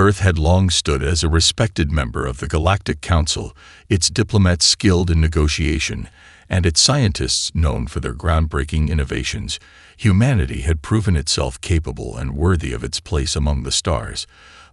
Earth had long stood as a respected member of the Galactic Council, its diplomats skilled in negotiation, and its scientists known for their groundbreaking innovations. Humanity had proven itself capable and worthy of its place among the stars.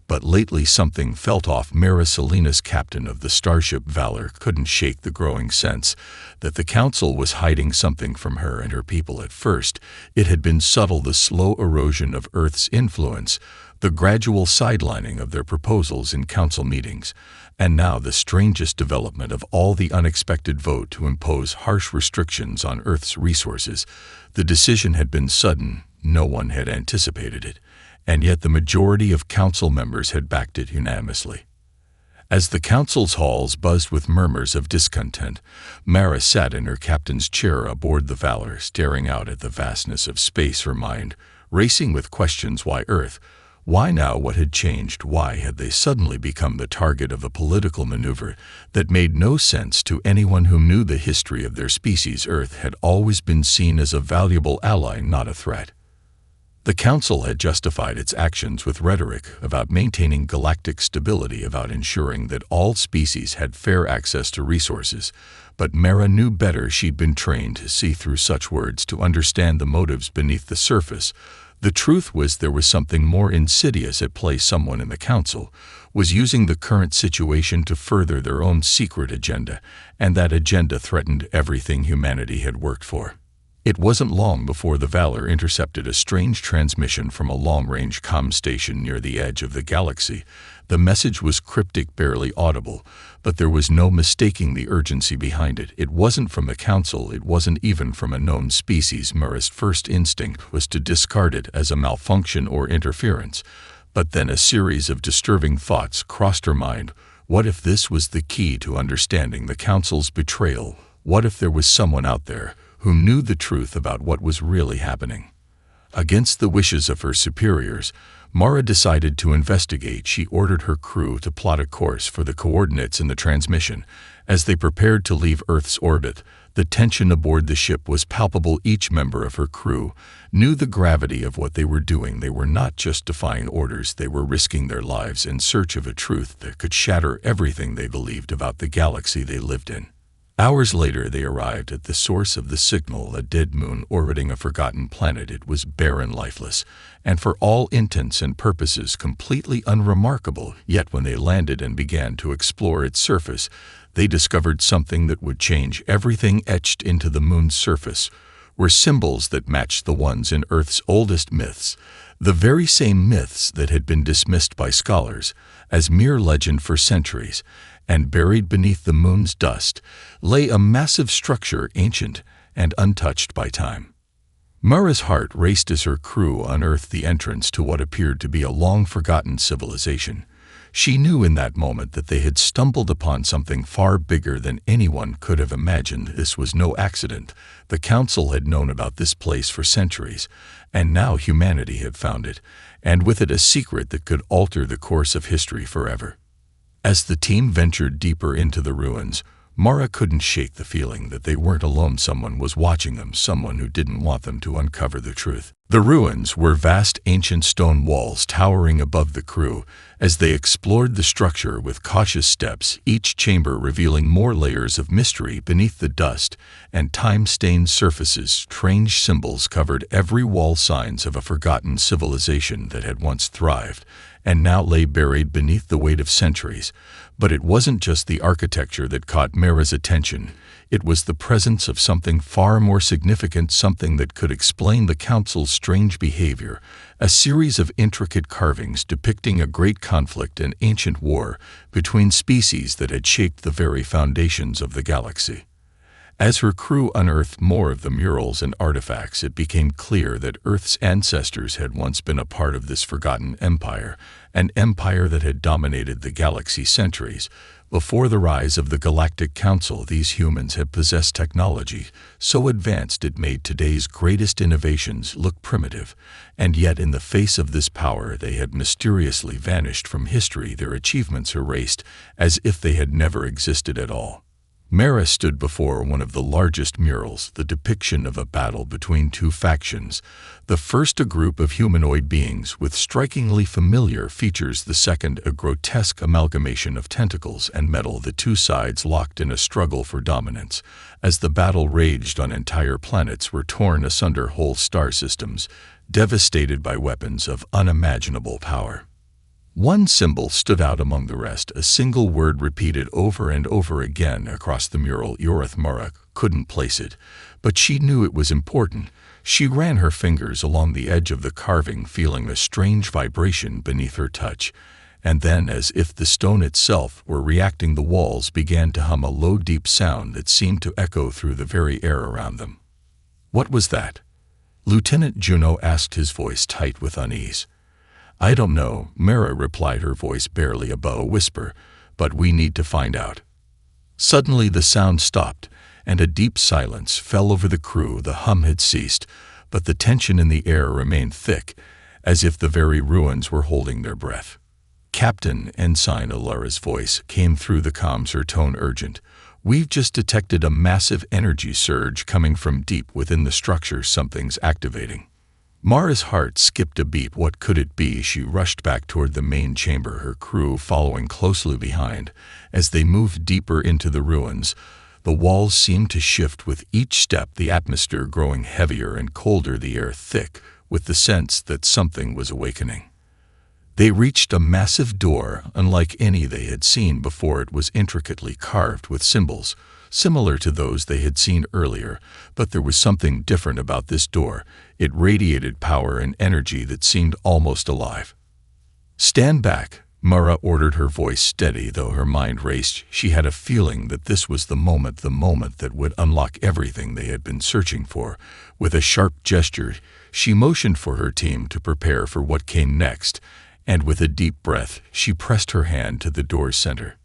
But lately something felt off. Mara Salinas, captain of the starship Valor, couldn't shake the growing sense that the Council was hiding something from her and her people. At first, it had been subtle, the slow erosion of Earth's influence, the gradual sidelining of their proposals in Council meetings, and now the strangest development of all, the unexpected vote to impose harsh restrictions on Earth's resources. The decision had been sudden, no one had anticipated it, and yet the majority of Council members had backed it unanimously. As the Council's halls buzzed with murmurs of discontent, Mara sat in her captain's chair aboard the Valor, staring out at the vastness of space, her mind racing with questions. Why Earth? Why now? What had changed? Why had they suddenly become the target of a political maneuver that made no sense to anyone who knew the history of their species? Earth had always been seen as a valuable ally, not a threat. The Council had justified its actions with rhetoric about maintaining galactic stability, about ensuring that all species had fair access to resources. But Mara knew better. She'd been trained to see through such words, to understand the motives beneath the surface. The truth was there was something more insidious at play. Someone in the Council was using the current situation to further their own secret agenda, and that agenda threatened everything humanity had worked for. It wasn't long before the Valor intercepted a strange transmission from a long-range comm station near the edge of the galaxy. The message was cryptic, barely audible, but there was no mistaking the urgency behind it. It wasn't from the Council, it wasn't even from a known species. Mara's first instinct was to discard it as a malfunction or interference, but then a series of disturbing thoughts crossed her mind. What if this was the key to understanding the Council's betrayal? What if there was someone out there who knew the truth about what was really happening? Against the wishes of her superiors, Mara decided to investigate. She ordered her crew to plot a course for the coordinates in the transmission. As they prepared to leave Earth's orbit, the tension aboard the ship was palpable. Each member of her crew knew the gravity of what they were doing. They were not just defying orders, they were risking their lives in search of a truth that could shatter everything they believed about the galaxy they lived in. Hours later, they arrived at the source of the signal, a dead moon orbiting a forgotten planet. It was barren, lifeless, and for all intents and purposes completely unremarkable. Yet when they landed and began to explore its surface, they discovered something that would change everything. Etched into the moon's surface were symbols that matched the ones in Earth's oldest myths, the very same myths that had been dismissed by scholars as mere legend for centuries. And buried beneath the moon's dust lay a massive structure, ancient and untouched by time. Mara's heart raced as her crew unearthed the entrance to what appeared to be a long-forgotten civilization. She knew in that moment that they had stumbled upon something far bigger than anyone could have imagined. This was no accident. The Council had known about this place for centuries, and now humanity had found it, and with it a secret that could alter the course of history forever. As the team ventured deeper into the ruins, Mara couldn't shake the feeling that they weren't alone. Someone was watching them, someone who didn't want them to uncover the truth. The ruins were vast, ancient stone walls towering above the crew as they explored the structure with cautious steps, each chamber revealing more layers of mystery beneath the dust and time-stained surfaces. Strange symbols covered every wall, signs of a forgotten civilization that had once thrived and now lay buried beneath the weight of centuries. But it wasn't just the architecture that caught Mara's attention. It was the presence of something far more significant, something that could explain the Council's strange behavior. A series of intricate carvings depicting a great conflict and ancient war between species that had shaped the very foundations of the galaxy. As her crew unearthed more of the murals and artifacts, it became clear that Earth's ancestors had once been a part of this forgotten empire, an empire that had dominated the galaxy centuries. Before the rise of the Galactic Council, these humans had possessed technology so advanced it made today's greatest innovations look primitive, and yet in the face of this power they had mysteriously vanished from history, their achievements erased as if they had never existed at all. Mara stood before one of the largest murals, the depiction of a battle between two factions. The first, a group of humanoid beings with strikingly familiar features; the second, a grotesque amalgamation of tentacles and metal, the two sides locked in a struggle for dominance. As the battle raged on, entire planets were torn asunder, whole star systems devastated by weapons of unimaginable power. One symbol stood out among the rest, a single word repeated over and over again across the mural. Mara couldn't place it, but she knew it was important. She ran her fingers along the edge of the carving, feeling a strange vibration beneath her touch, and then, as if the stone itself were reacting, the walls began to hum a low, deep sound that seemed to echo through the very air around them. "What was that?" Lieutenant Juno asked, his voice tight with unease. "I don't know," Mara replied, her voice barely above a whisper, "but we need to find out." Suddenly the sound stopped, and a deep silence fell over the crew. The hum had ceased, but the tension in the air remained thick, as if the very ruins were holding their breath. "Captain," Ensign Alara's voice came through the comms, her tone urgent. "We've just detected a massive energy surge coming from deep within the structure. Something's activating." Mara's heart skipped a beat. What could it be? She rushed back toward the main chamber, her crew following closely behind. As they moved deeper into the ruins, the walls seemed to shift with each step, the atmosphere growing heavier and colder, the air thick with the sense that something was awakening. They reached a massive door, unlike any they had seen before. It was intricately carved with symbols, similar to those they had seen earlier, but there was something different about this door. It radiated power and energy that seemed almost alive. "Stand back," Mara ordered, her voice steady though her mind raced. She had a feeling that this was the moment that would unlock everything they had been searching for. With a sharp gesture, she motioned for her team to prepare for what came next, and with a deep breath, she pressed her hand to the door's center.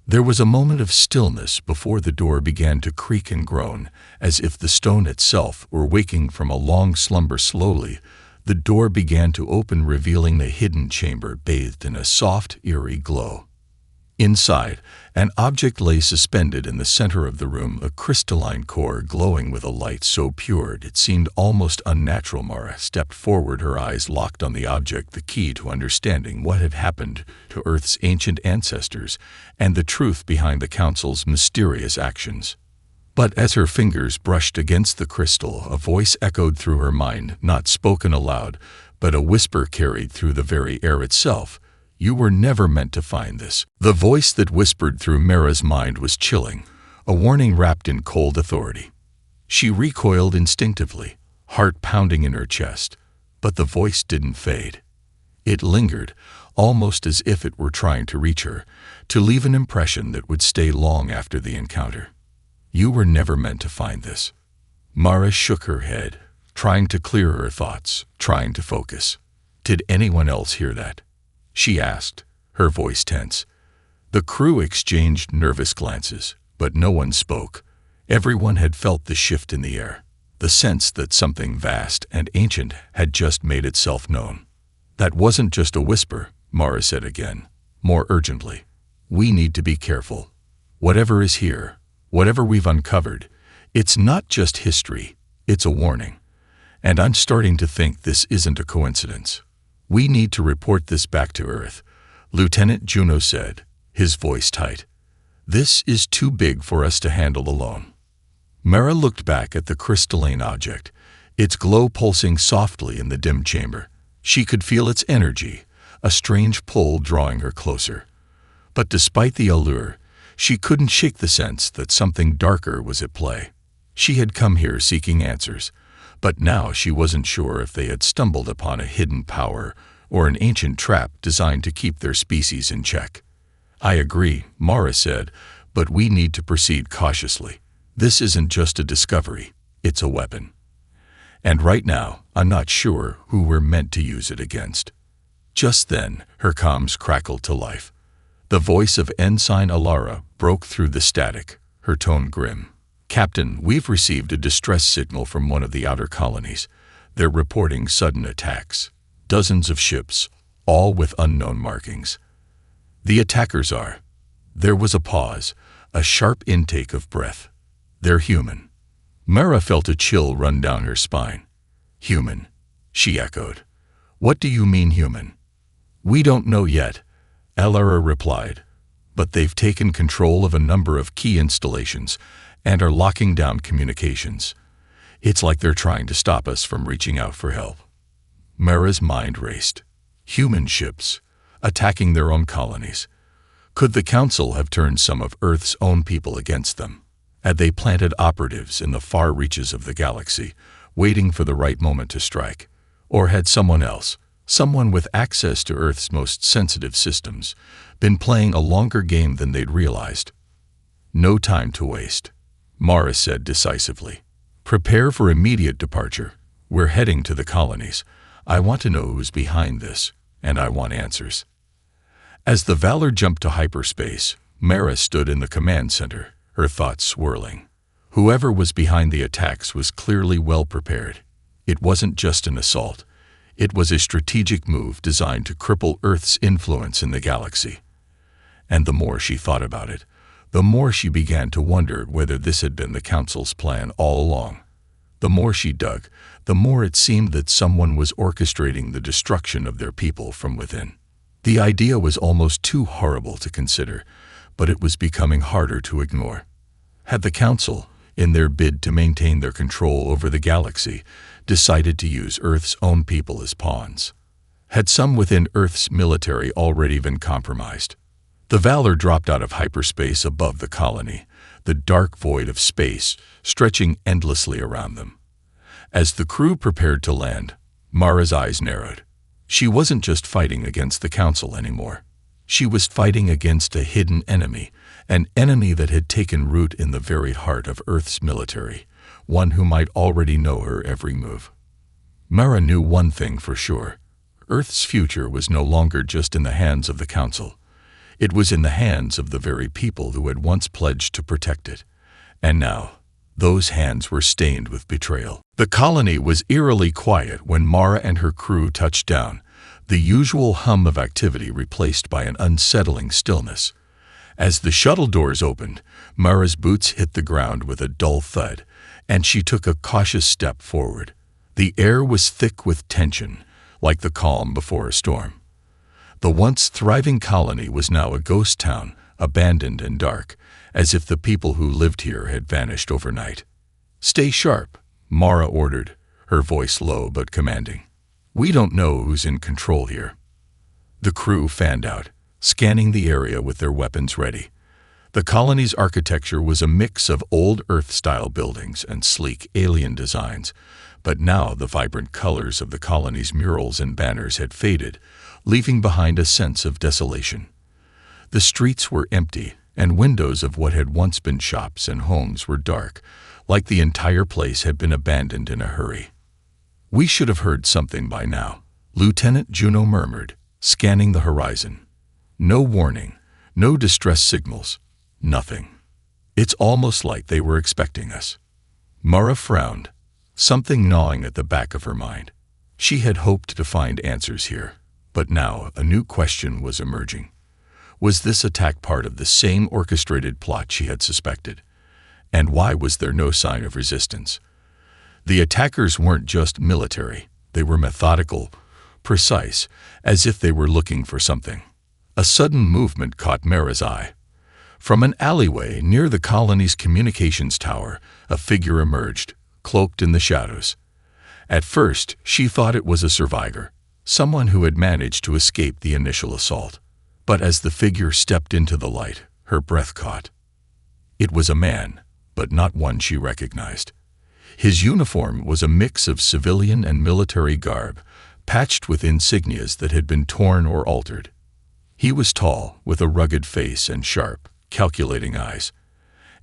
There was a moment of stillness before the door began to creak and groan, as if the stone itself were waking from a long slumber. Slowly, the door began to open, revealing a hidden chamber bathed in a soft, eerie glow. Inside, an object lay suspended in the center of the room, a crystalline core glowing with a light so pure it seemed almost unnatural. Mara stepped forward, her eyes locked on the object, the key to understanding what had happened to Earth's ancient ancestors and the truth behind the Council's mysterious actions. But as her fingers brushed against the crystal, a voice echoed through her mind, not spoken aloud, but a whisper carried through the very air itself. "You were never meant to find this." The voice that whispered through Mara's mind was chilling, a warning wrapped in cold authority. She recoiled instinctively, heart pounding in her chest, but the voice didn't fade. It lingered, almost as if it were trying to reach her, to leave an impression that would stay long after the encounter. "You were never meant to find this." Mara shook her head, trying to clear her thoughts, trying to focus. "Did anyone else hear that?" she asked, her voice tense. The crew exchanged nervous glances, but no one spoke. Everyone had felt the shift in the air, the sense that something vast and ancient had just made itself known. "That wasn't just a whisper," Mara said again, more urgently. "We need to be careful. Whatever is here, whatever we've uncovered, it's not just history, it's a warning. And I'm starting to think this isn't a coincidence. We need to report this back to Earth," Lieutenant Juno said, his voice tight. "This is too big for us to handle alone." Mara looked back at the crystalline object, its glow pulsing softly in the dim chamber. She could feel its energy, a strange pull drawing her closer. But despite the allure, she couldn't shake the sense that something darker was at play. She had come here seeking answers, but now she wasn't sure if they had stumbled upon a hidden power or an ancient trap designed to keep their species in check. "I agree," Mara said, "but we need to proceed cautiously. This isn't just a discovery, it's a weapon. And right now, I'm not sure who we're meant to use it against." Just then, her comms crackled to life. The voice of Ensign Alara broke through the static, her tone grim. "Captain, we've received a distress signal from one of the outer colonies. They're reporting sudden attacks. Dozens of ships, all with unknown markings. The attackers are—" There was a pause, a sharp intake of breath. They're human. Mara felt a chill run down her spine. Human, she echoed. What do you mean human? We don't know yet, Elara replied, but they've taken control of a number of key installations and are locking down communications. It's like they're trying to stop us from reaching out for help. Mara's mind raced. Human ships, attacking their own colonies. Could the Council have turned some of Earth's own people against them? Had they planted operatives in the far reaches of the galaxy, waiting for the right moment to strike? Or had someone else, someone with access to Earth's most sensitive systems, been playing a longer game than they'd realized? No time to waste, Mara said decisively. Prepare for immediate departure. We're heading to the colonies. I want to know who's behind this, and I want answers. As the Valor jumped to hyperspace, Mara stood in the command center, her thoughts swirling. Whoever was behind the attacks was clearly well prepared. It wasn't just an assault. It was a strategic move designed to cripple Earth's influence in the galaxy. And the more she thought about it, the more she began to wonder whether this had been the Council's plan all along. The more she dug, the more it seemed that someone was orchestrating the destruction of their people from within. The idea was almost too horrible to consider, but it was becoming harder to ignore. Had the Council, in their bid to maintain their control over the galaxy, decided to use Earth's own people as pawns? Had some within Earth's military already been compromised? The Valor dropped out of hyperspace above the colony, the dark void of space stretching endlessly around them. As the crew prepared to land, Mara's eyes narrowed. She wasn't just fighting against the Council anymore. She was fighting against a hidden enemy, an enemy that had taken root in the very heart of Earth's military, one who might already know her every move. Mara knew one thing for sure. Earth's future was no longer just in the hands of the Council. It was in the hands of the very people who had once pledged to protect it. And now, those hands were stained with betrayal. The colony was eerily quiet when Mara and her crew touched down, the usual hum of activity replaced by an unsettling stillness. As the shuttle doors opened, Mara's boots hit the ground with a dull thud, and she took a cautious step forward. The air was thick with tension, like the calm before a storm. The once thriving colony was now a ghost town, abandoned and dark, as if the people who lived here had vanished overnight. "Stay sharp," Mara ordered, her voice low but commanding. "We don't know who's in control here." The crew fanned out, scanning the area with their weapons ready. The colony's architecture was a mix of old Earth-style buildings and sleek alien designs, but now the vibrant colors of the colony's murals and banners had faded, leaving behind a sense of desolation. The streets were empty, and windows of what had once been shops and homes were dark, like the entire place had been abandoned in a hurry. "We should have heard something by now," Lieutenant Juno murmured, scanning the horizon. "No warning, no distress signals, nothing. It's almost like they were expecting us." Mara frowned, something gnawing at the back of her mind. She had hoped to find answers here, but now a new question was emerging. Was this attack part of the same orchestrated plot she had suspected? And why was there no sign of resistance? The attackers weren't just military. They were methodical, precise, as if they were looking for something. A sudden movement caught Mara's eye. From an alleyway near the colony's communications tower, a figure emerged, cloaked in the shadows. At first, she thought it was a survivor, someone who had managed to escape the initial assault. But as the figure stepped into the light, her breath caught. It was a man, but not one she recognized. His uniform was a mix of civilian and military garb, patched with insignias that had been torn or altered. He was tall, with a rugged face and sharp, calculating eyes.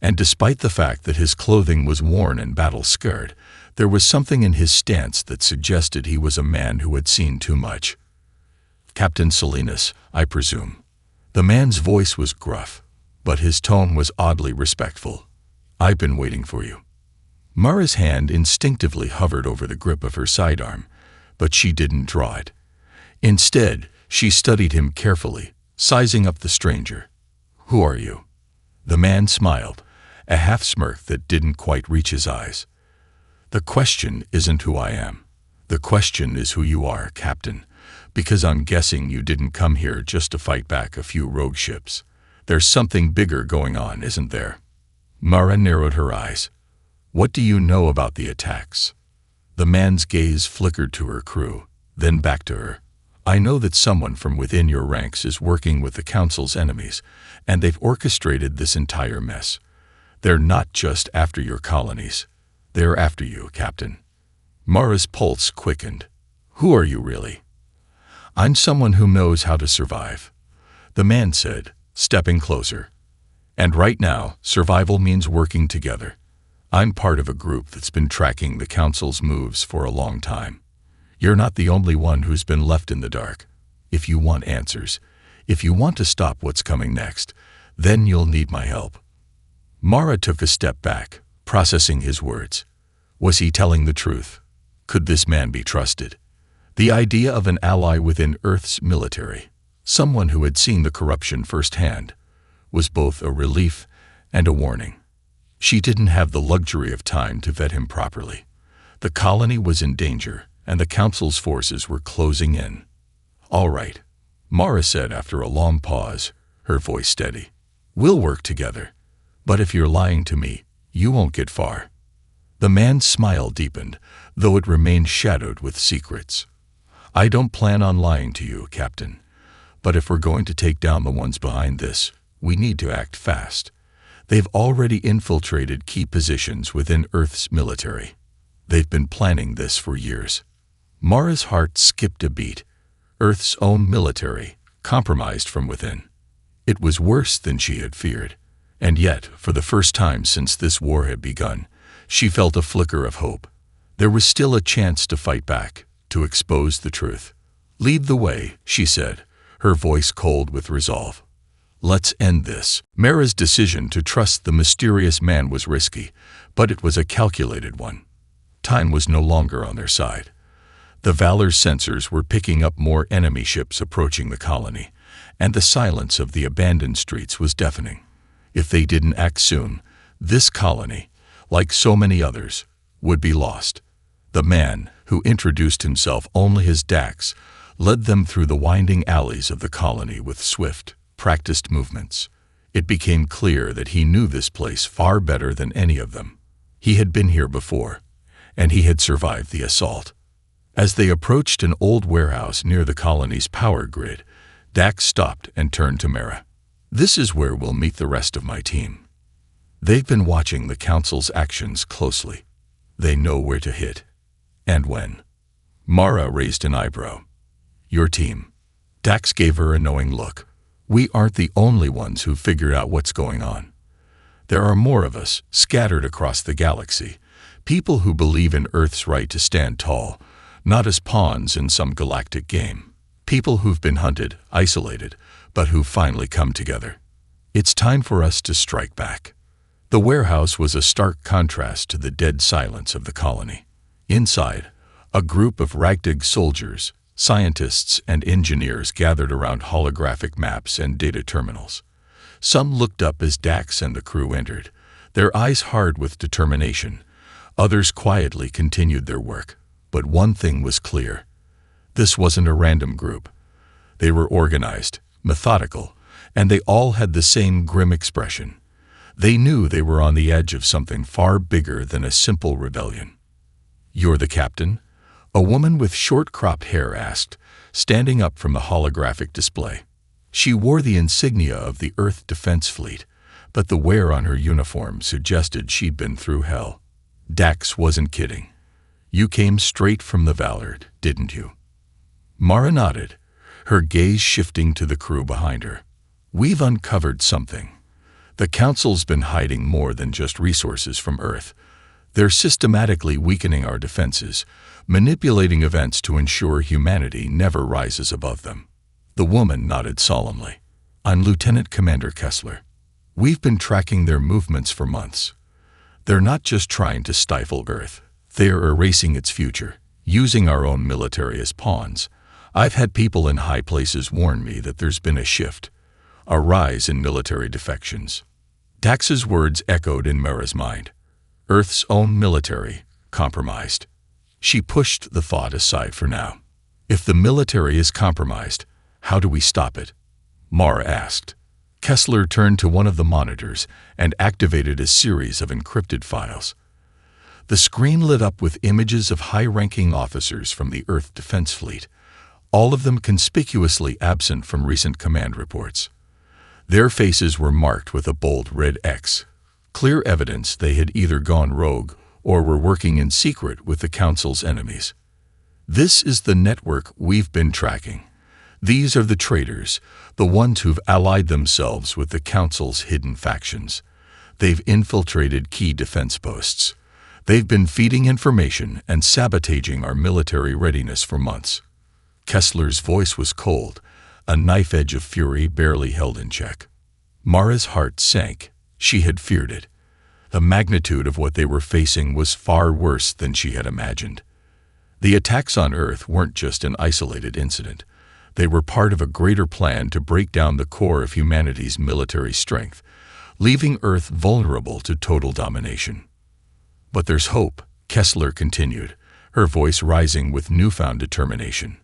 And despite the fact that his clothing was worn and battle-scarred, there was something in his stance that suggested he was a man who had seen too much. "Captain Salinas, I presume." The man's voice was gruff, but his tone was oddly respectful. "I've been waiting for you." Mara's hand instinctively hovered over the grip of her sidearm, but she didn't draw it. Instead, she studied him carefully, sizing up the stranger. "Who are you?" The man smiled, a half-smirk that didn't quite reach his eyes. The question isn't who I am. The question is who you are, Captain, because I'm guessing you didn't come here just to fight back a few rogue ships. There's something bigger going on, isn't there? Mara narrowed her eyes. What do you know about the attacks? The man's gaze flickered to her crew, then back to her. I know that someone from within your ranks is working with the Council's enemies, and they've orchestrated this entire mess. They're not just after your colonies. They're after you, Captain. Mara's pulse quickened. Who are you really? I'm someone who knows how to survive, the man said, stepping closer. And right now, survival means working together. I'm part of a group that's been tracking the Council's moves for a long time. You're not the only one who's been left in the dark. If you want answers, if you want to stop what's coming next, then you'll need my help. Mara took a step back, processing his words. Was he telling the truth? Could this man be trusted? The idea of an ally within Earth's military, someone who had seen the corruption firsthand, was both a relief and a warning. She didn't have the luxury of time to vet him properly. The colony was in danger, and the Council's forces were closing in. All right, Mara said after a long pause, her voice steady. We'll work together. But if you're lying to me, you won't get far. The man's smile deepened, though it remained shadowed with secrets. I don't plan on lying to you, Captain. But if we're going to take down the ones behind this, we need to act fast. They've already infiltrated key positions within Earth's military. They've been planning this for years. Mara's heart skipped a beat. Earth's own military, compromised from within. It was worse than she had feared. And yet, for the first time since this war had begun, she felt a flicker of hope. There was still a chance to fight back, to expose the truth. Lead the way, she said, her voice cold with resolve. Let's end this. Mara's decision to trust the mysterious man was risky, but it was a calculated one. Time was no longer on their side. The Valor's sensors were picking up more enemy ships approaching the colony, and the silence of the abandoned streets was deafening. If they didn't act soon, this colony, like so many others, would be lost. The man, who introduced himself only as Dax, led them through the winding alleys of the colony with swift, practiced movements. It became clear that he knew this place far better than any of them. He had been here before, and he had survived the assault. As they approached an old warehouse near the colony's power grid, Dax stopped and turned to Mara. This is where we'll meet the rest of my team. They've been watching the Council's actions closely. They know where to hit. And when. Mara raised an eyebrow. Your team. Dax gave her a knowing look. We aren't the only ones who figured out what's going on. There are more of us, scattered across the galaxy, people who believe in Earth's right to stand tall, not as pawns in some galactic game. People who've been hunted, isolated, but who've finally come together. It's time for us to strike back. The warehouse was a stark contrast to the dead silence of the colony. Inside, a group of ragtag soldiers, scientists, and engineers gathered around holographic maps and data terminals. Some looked up as Dax and the crew entered, their eyes hard with determination. Others quietly continued their work. But one thing was clear. This wasn't a random group. They were organized, methodical, and they all had the same grim expression. They knew they were on the edge of something far bigger than a simple rebellion. You're the captain? A woman with short-cropped hair asked, standing up from the holographic display. She wore the insignia of the Earth Defense Fleet, but the wear on her uniform suggested she'd been through hell. Dax wasn't kidding. You came straight from the Valor, didn't you? Mara nodded, her gaze shifting to the crew behind her. We've uncovered something. The Council's been hiding more than just resources from Earth. They're systematically weakening our defenses, manipulating events to ensure humanity never rises above them. The woman nodded solemnly. I'm Lieutenant Commander Kessler. We've been tracking their movements for months. They're not just trying to stifle Earth. They are erasing its future, using our own military as pawns. I've had people in high places warn me that there's been a shift, a rise in military defections. Dax's words echoed in Mara's mind. Earth's own military, compromised. She pushed the thought aside for now. If the military is compromised, how do we stop it? Mara asked. Kessler turned to one of the monitors and activated a series of encrypted files. The screen lit up with images of high-ranking officers from the Earth Defense Fleet, all of them conspicuously absent from recent command reports. Their faces were marked with a bold red X, clear evidence they had either gone rogue or were working in secret with the Council's enemies. This is the network we've been tracking. These are the traitors, the ones who've allied themselves with the Council's hidden factions. They've infiltrated key defense posts. They've been feeding information and sabotaging our military readiness for months. Kessler's voice was cold, a knife edge of fury barely held in check. Mara's heart sank. She had feared it. The magnitude of what they were facing was far worse than she had imagined. The attacks on Earth weren't just an isolated incident. They were part of a greater plan to break down the core of humanity's military strength, leaving Earth vulnerable to total domination. But there's hope, Kessler continued, her voice rising with newfound determination.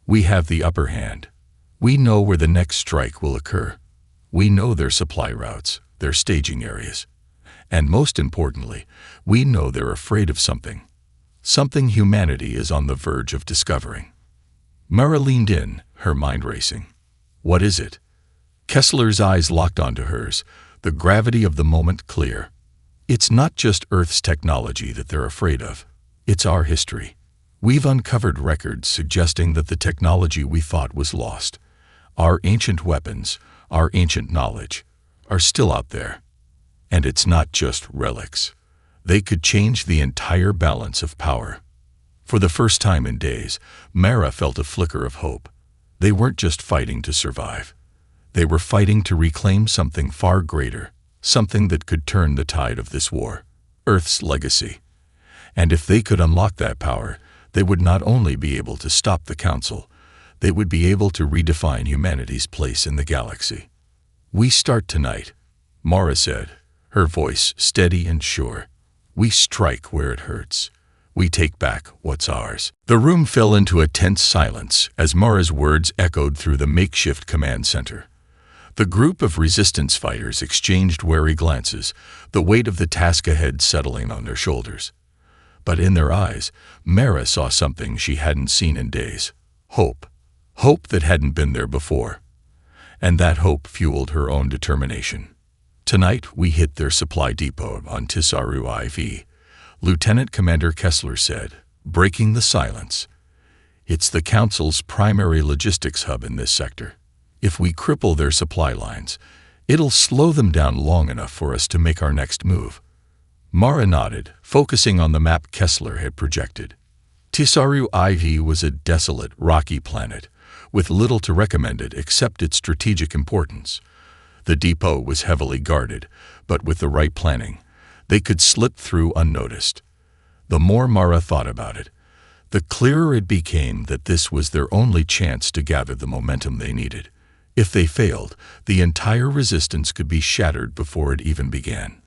We have the upper hand. We know where the next strike will occur. We know their supply routes, their staging areas. And most importantly, we know they're afraid of something. Something humanity is on the verge of discovering. Mara leaned in, her mind racing. What is it? Kessler's eyes locked onto hers, the gravity of the moment clear. It's not just Earth's technology that they're afraid of. It's our history. We've uncovered records suggesting that the technology we thought was lost, our ancient weapons, our ancient knowledge, are still out there. And it's not just relics. They could change the entire balance of power. For the first time in days, Mara felt a flicker of hope. They weren't just fighting to survive. They were fighting to reclaim something far greater, something that could turn the tide of this war, Earth's legacy. And if they could unlock that power, they would not only be able to stop the Council, they would be able to redefine humanity's place in the galaxy. We start tonight, Mara said, her voice steady and sure. We strike where it hurts. We take back what's ours. The room fell into a tense silence as Mara's words echoed through the makeshift command center. The group of resistance fighters exchanged wary glances, the weight of the task ahead settling on their shoulders. But in their eyes, Mara saw something she hadn't seen in days. Hope. Hope that hadn't been there before. And that hope fueled her own determination. Tonight, we hit their supply depot on Treachery IV, Lieutenant Commander Kessler said, breaking the silence. It's the Council's primary logistics hub in this sector. If we cripple their supply lines, it'll slow them down long enough for us to make our next move. Mara nodded, focusing on the map Kessler had projected. Treachery IV was a desolate, rocky planet, with little to recommend it except its strategic importance. The depot was heavily guarded, but with the right planning, they could slip through unnoticed. The more Mara thought about it, the clearer it became that this was their only chance to gather the momentum they needed. If they failed, the entire resistance could be shattered before it even began.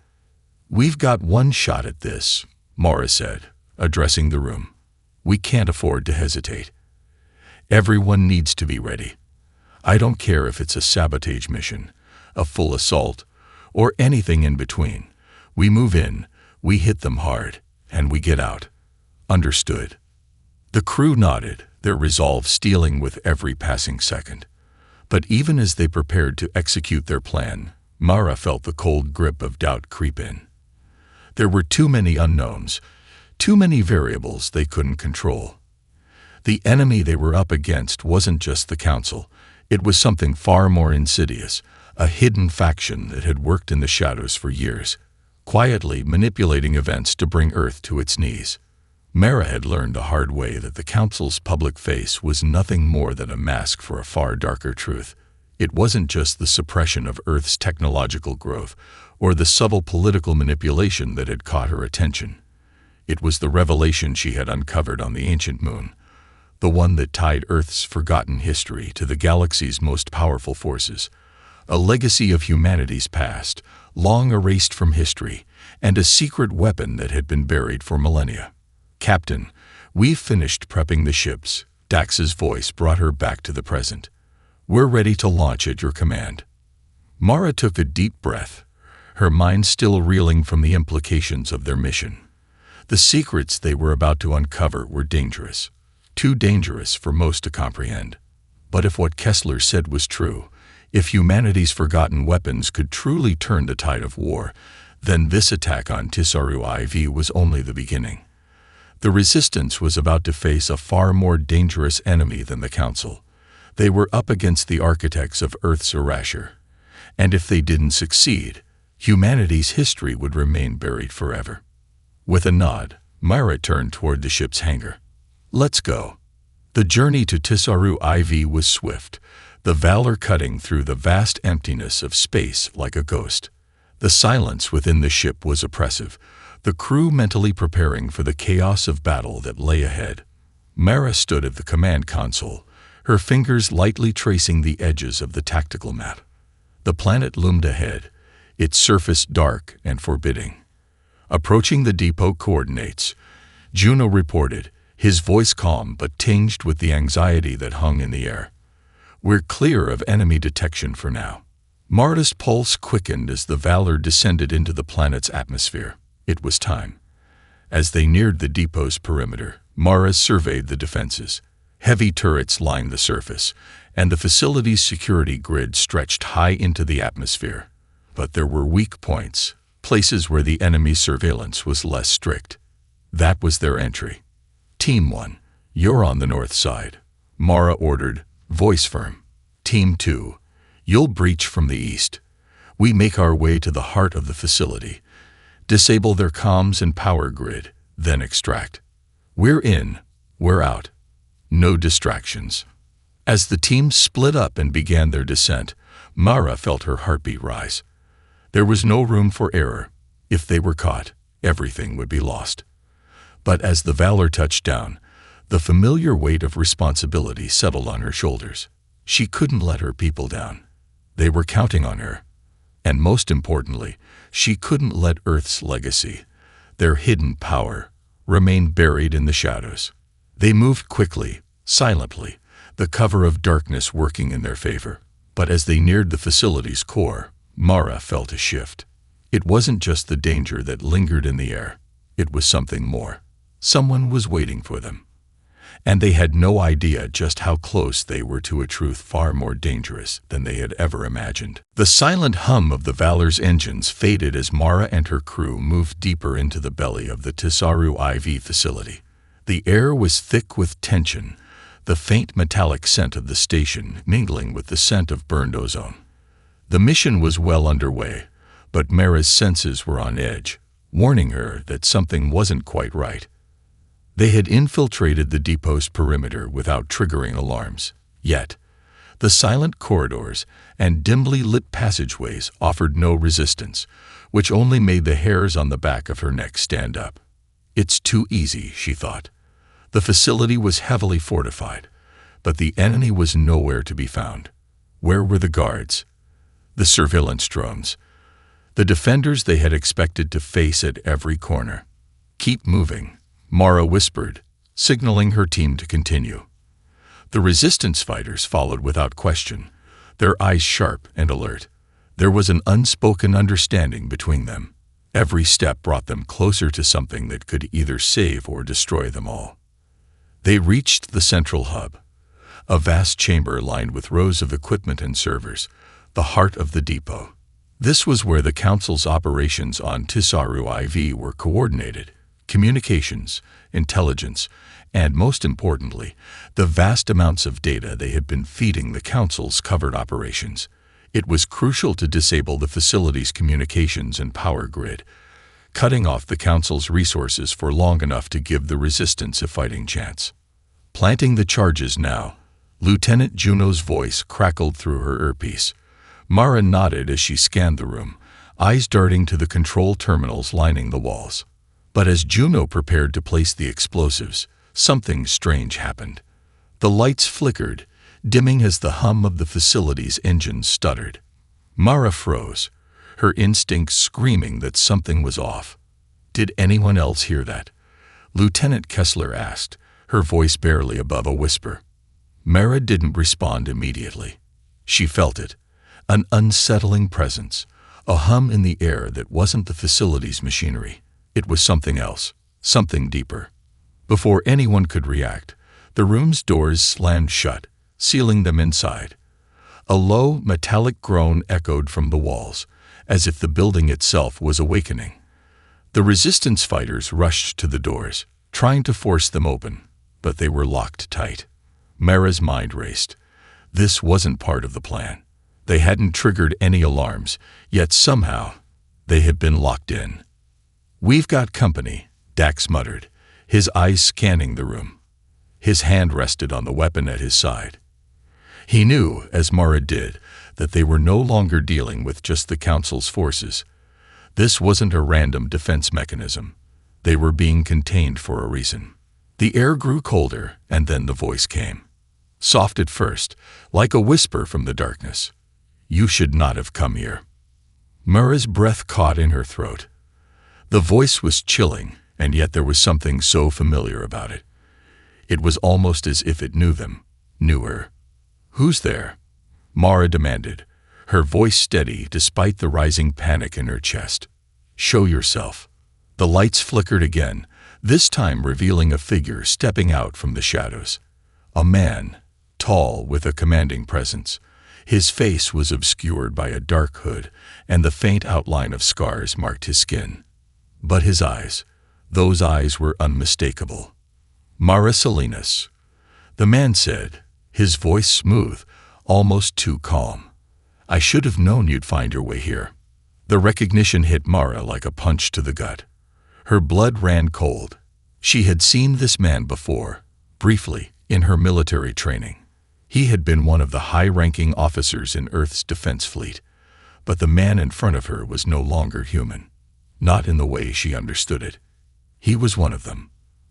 We've got one shot at this, Mara said, addressing the room. We can't afford to hesitate. Everyone needs to be ready. I don't care if it's a sabotage mission, a full assault, or anything in between. We move in, we hit them hard, and we get out. Understood. The crew nodded, their resolve stealing with every passing second. But even as they prepared to execute their plan, Mara felt the cold grip of doubt creep in. There were too many unknowns, too many variables they couldn't control. The enemy they were up against wasn't just the Council. It was something far more insidious, a hidden faction that had worked in the shadows for years, quietly manipulating events to bring Earth to its knees. Mara had learned the hard way that the Council's public face was nothing more than a mask for a far darker truth. It wasn't just the suppression of Earth's technological growth or the subtle political manipulation that had caught her attention. It was the revelation she had uncovered on the ancient moon, the one that tied Earth's forgotten history to the galaxy's most powerful forces, a legacy of humanity's past, long erased from history, and a secret weapon that had been buried for millennia. "Captain, we've finished prepping the ships." Dax's voice brought her back to the present. "We're ready to launch at your command." Mara took a deep breath, her mind still reeling from the implications of their mission. The secrets they were about to uncover were dangerous, too dangerous for most to comprehend. But if what Kessler said was true, if humanity's forgotten weapons could truly turn the tide of war, then this attack on Treachery IV was only the beginning. The Resistance was about to face a far more dangerous enemy than the Council. They were up against the architects of Earth's erasure. And if they didn't succeed, humanity's history would remain buried forever. With a nod, Myra turned toward the ship's hangar. "Let's go." The journey to Treachery IV was swift, the Valor cutting through the vast emptiness of space like a ghost. The silence within the ship was oppressive, the crew mentally preparing for the chaos of battle that lay ahead. Mara stood at the command console, her fingers lightly tracing the edges of the tactical map. The planet loomed ahead, its surface dark and forbidding. Approaching the depot coordinates, Juno reported, his voice calm but tinged with the anxiety that hung in the air. "We're clear of enemy detection for now." Marta's pulse quickened as the Valor descended into the planet's atmosphere. It was time. As they neared the depot's perimeter, Mara surveyed the defenses. Heavy turrets lined the surface, and the facility's security grid stretched high into the atmosphere. But there were weak points, places where the enemy's surveillance was less strict. That was their entry. "Team 1, you're on the north side," Mara ordered, voice firm. "Team 2, you'll breach from the east. We make our way to the heart of the facility, disable their comms and power grid, then extract. We're in, we're out. No distractions." As the teams split up and began their descent, Mara felt her heartbeat rise. There was no room for error. If they were caught, everything would be lost. But as the Valor touched down, the familiar weight of responsibility settled on her shoulders. She couldn't let her people down. They were counting on her. And most importantly, she couldn't let Earth's legacy, their hidden power, remain buried in the shadows. They moved quickly, silently, the cover of darkness working in their favor. But as they neared the facility's core, Mara felt a shift. It wasn't just the danger that lingered in the air. It was something more. Someone was waiting for them. And they had no idea just how close they were to a truth far more dangerous than they had ever imagined. The silent hum of the Valor's engines faded as Mara and her crew moved deeper into the belly of the Treachery IV facility. The air was thick with tension, the faint metallic scent of the station mingling with the scent of burned ozone. The mission was well underway, but Mara's senses were on edge, warning her that something wasn't quite right. They had infiltrated the depot's perimeter without triggering alarms. Yet, the silent corridors and dimly lit passageways offered no resistance, which only made the hairs on the back of her neck stand up. "It's too easy," she thought. The facility was heavily fortified, but the enemy was nowhere to be found. Where were the guards? The surveillance drones? The defenders they had expected to face at every corner? "Keep moving," Mara whispered, signaling her team to continue. The Resistance fighters followed without question, their eyes sharp and alert. There was an unspoken understanding between them. Every step brought them closer to something that could either save or destroy them all. They reached the central hub, a vast chamber lined with rows of equipment and servers, the heart of the depot. This was where the Council's operations on Treachery IV were coordinated. Communications, intelligence, and most importantly, the vast amounts of data they had been feeding the Council's covered operations. It was crucial to disable the facility's communications and power grid, cutting off the Council's resources for long enough to give the Resistance a fighting chance. "Planting the charges now," Lieutenant Juno's voice crackled through her earpiece. Mara nodded as she scanned the room, eyes darting to the control terminals lining the walls. But as Juno prepared to place the explosives, something strange happened. The lights flickered, dimming as the hum of the facility's engines stuttered. Mara froze, her instincts screaming that something was off. Did anyone else hear that? Lieutenant Kessler asked, her voice barely above a whisper. Mara didn't respond immediately. She felt it, an unsettling presence, a hum in the air that wasn't the facility's machinery. It was something else, something deeper. Before anyone could react, the room's doors slammed shut, sealing them inside. A low, metallic groan echoed from the walls, as if the building itself was awakening. The resistance fighters rushed to the doors, trying to force them open, but they were locked tight. Mara's mind raced. This wasn't part of the plan. They hadn't triggered any alarms, yet somehow they had been locked in. "We've got company," Dax muttered, his eyes scanning the room. His hand rested on the weapon at his side. He knew, as Mara did, that they were no longer dealing with just the Council's forces. This wasn't a random defense mechanism. They were being contained for a reason. The air grew colder, and then the voice came. Soft at first, like a whisper from the darkness. "You should not have come here." Mara's breath caught in her throat. The voice was chilling, and yet there was something so familiar about it. It was almost as if it knew them, knew her. "Who's there?" Mara demanded, her voice steady despite the rising panic in her chest. "Show yourself." The lights flickered again, this time revealing a figure stepping out from the shadows. A man, tall with a commanding presence. His face was obscured by a dark hood, and the faint outline of scars marked his skin. But his eyes, those eyes were unmistakable. "Mara Salinas," the man said, his voice smooth, almost too calm. "I should have known you'd find your way here." The recognition hit Mara like a punch to the gut. Her blood ran cold. She had seen this man before, briefly, in her military training. He had been one of the high-ranking officers in Earth's defense fleet, but the man in front of her was no longer human. Not in the way she understood it. He was one of them.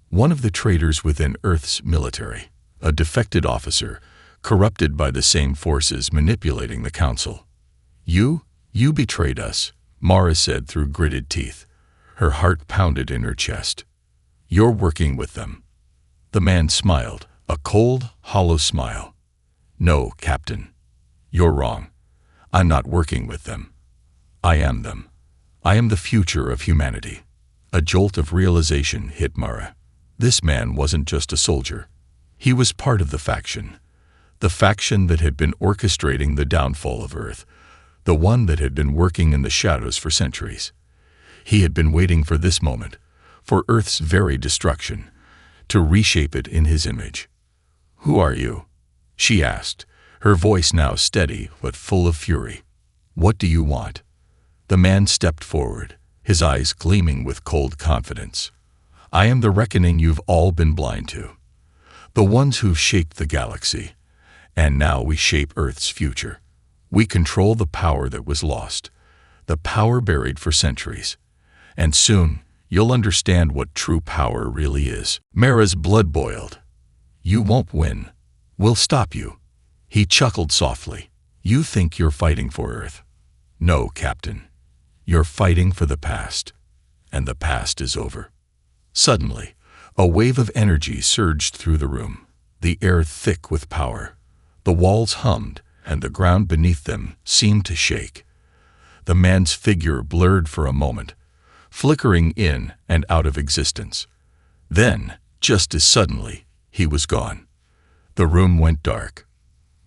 One of the traitors within Earth's military. A defected officer, corrupted by the same forces manipulating the Council. You betrayed us," Mara said through gritted teeth. Her heart pounded in her chest. "You're working with them." The man smiled, a cold, hollow smile. "No, Captain. You're wrong. I'm not working with them. I am them. I am the future of humanity." A jolt of realization hit Mara. This man wasn't just a soldier. He was part of the faction that had been orchestrating the downfall of Earth, the one that had been working in the shadows for centuries. He had been waiting for this moment, for Earth's very destruction, to reshape it in his image. "Who are you?" she asked, her voice now steady but full of fury. "What do you want?" The man stepped forward, his eyes gleaming with cold confidence. "I am the reckoning you've all been blind to. The ones who've shaped the galaxy, and now we shape Earth's future. We control the power that was lost, the power buried for centuries. And soon, you'll understand what true power really is." Mara's blood boiled. "You won't win. We'll stop you." He chuckled softly. "You think you're fighting for Earth. No, Captain. You're fighting for the past. And the past is over." Suddenly, a wave of energy surged through the room, the air thick with power. The walls hummed, and the ground beneath them seemed to shake. The man's figure blurred for a moment, flickering in and out of existence. Then, just as suddenly, he was gone. The room went dark.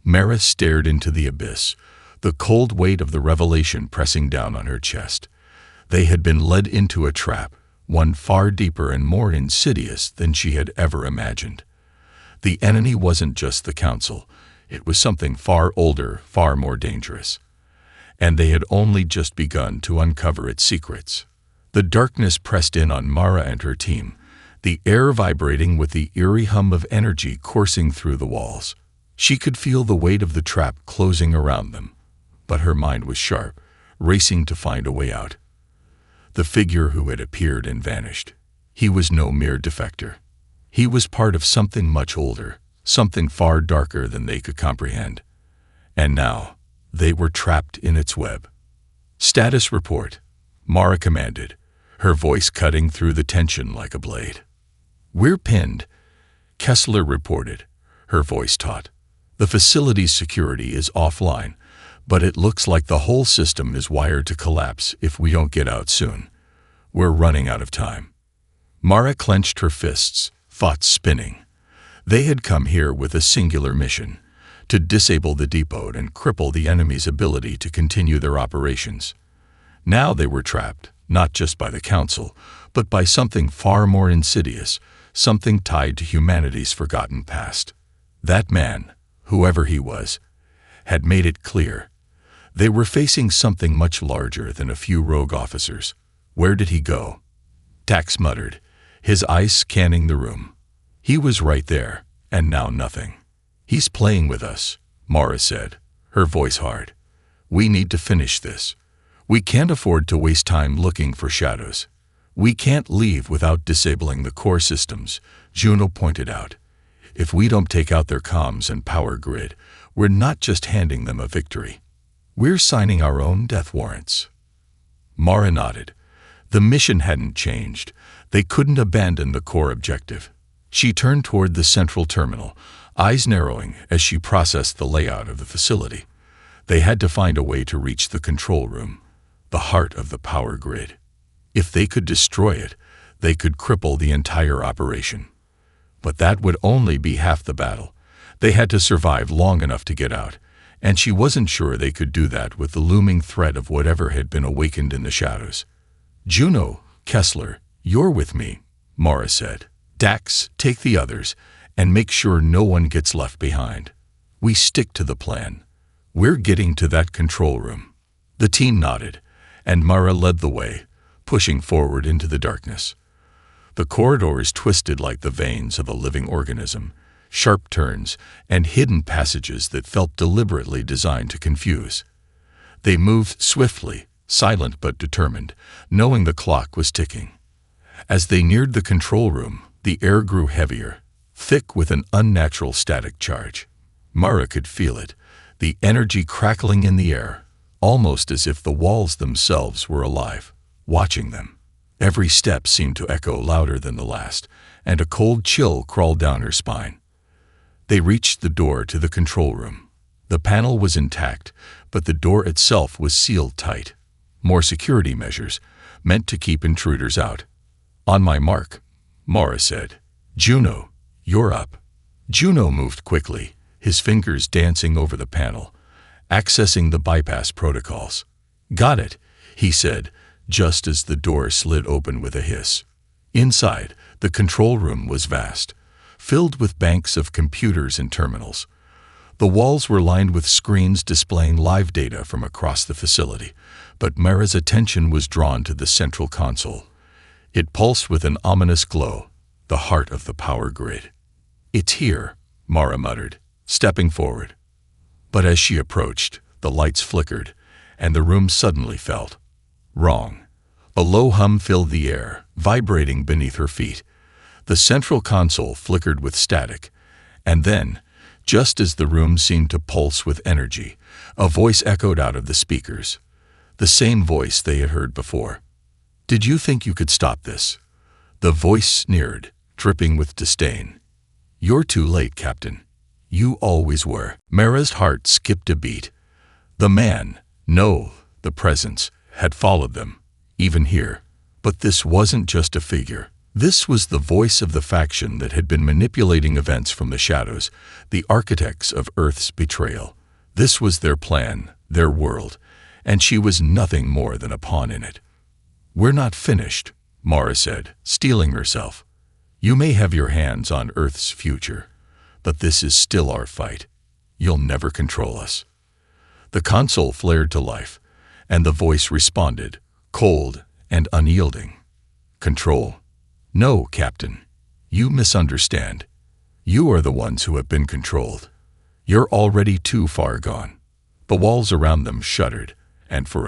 Mara stared into the abyss, the cold weight of the revelation pressing down on her chest. They had been led into a trap, one far deeper and more insidious than she had ever imagined. The enemy wasn't just the Council. It was something far older, far more dangerous. And they had only just begun to uncover its secrets. The darkness pressed in on Mara and her team, the air vibrating with the eerie hum of energy coursing through the walls. She could feel the weight of the trap closing around them, but her mind was sharp, racing to find a way out. The figure who had appeared and vanished. He was no mere defector. He was part of something much older, something far darker than they could comprehend. And now, They were trapped in its web. "Status report," Mara commanded, her voice cutting through the tension like a blade. "We're pinned," Kessler reported, her voice taut. "The facility's security is offline, but it looks like the whole system is wired to collapse if we don't get out soon. We're running out of time." Mara clenched her fists, thoughts spinning. They had come here with a singular mission: to disable the depot and cripple the enemy's ability to continue their operations. Now they were trapped, not just by the Council, but by something far more insidious, something tied to humanity's forgotten past. That man, whoever he was, had made it clear. They were facing something much larger than a few rogue officers. Where did he go? Dax muttered, his eyes scanning the room. He was right there, and now nothing. "He's playing with us," Mara said, her voice hard. "We need to finish this. We can't afford to waste time looking for shadows. We can't leave without disabling the core systems," Juno pointed out. "If we don't take out their comms and power grid, we're not just handing them a victory. We're signing our own death warrants." Mara nodded. The mission hadn't changed. They couldn't abandon the core objective. She turned toward the central terminal, eyes narrowing as she processed the layout of the facility. They had to find a way to reach the control room, the heart of the power grid. If they could destroy it, they could cripple the entire operation. But that would only be half the battle. They had to survive long enough to get out, and she wasn't sure they could do that with the looming threat of whatever had been awakened in the shadows. "Juno, Kessler, you're with me," Mara said. "Dax, take the others, and make sure no one gets left behind. We stick to the plan. We're getting to that control room." The team nodded, and Mara led the way, pushing forward into the darkness. The corridors twisted like the veins of a living organism, sharp turns and hidden passages that felt deliberately designed to confuse. They moved swiftly, silent but determined, knowing the clock was ticking. As they neared the control room, the air grew heavier, thick with an unnatural static charge. Mara could feel it, the energy crackling in the air, almost as if the walls themselves were alive, watching them. Every step seemed to echo louder than the last, and a cold chill crawled down her spine. They reached the door to the control room. The panel was intact, but the door itself was sealed tight. More security measures, meant to keep intruders out. "On my mark," Mara said. "Juno, you're up." Juno moved quickly, his fingers dancing over the panel, accessing the bypass protocols. "Got it," he said, just as the door slid open with a hiss. Inside, the control room was vast, filled with banks of computers and terminals. The walls were lined with screens displaying live data from across the facility, but Mara's attention was drawn to the central console. It pulsed with an ominous glow, the heart of the power grid. "It's here," Mara muttered, stepping forward. But as she approached, the lights flickered, and the room suddenly felt wrong. A low hum filled the air, vibrating beneath her feet. The central console flickered with static, and then, just as the room seemed to pulse with energy, a voice echoed out of the speakers. The same voice they had heard before. "Did you think you could stop this?" The voice sneered, dripping with disdain. "You're too late, Captain. You always were." Mara's heart skipped a beat. The man, no, the presence, had followed them, even here. But this wasn't just a figure. This was the voice of the faction that had been manipulating events from the shadows, the architects of Earth's betrayal. This was their plan, their world, and she was nothing more than a pawn in it. "We're not finished," Mara said, steeling herself. "You may have your hands on Earth's future, but this is still our fight. You'll never control us." The console flared to life, and the voice responded, cold and unyielding. "Control? No, Captain. You misunderstand. You are the ones who have been controlled. You're already too far gone." The walls around them shuddered, and for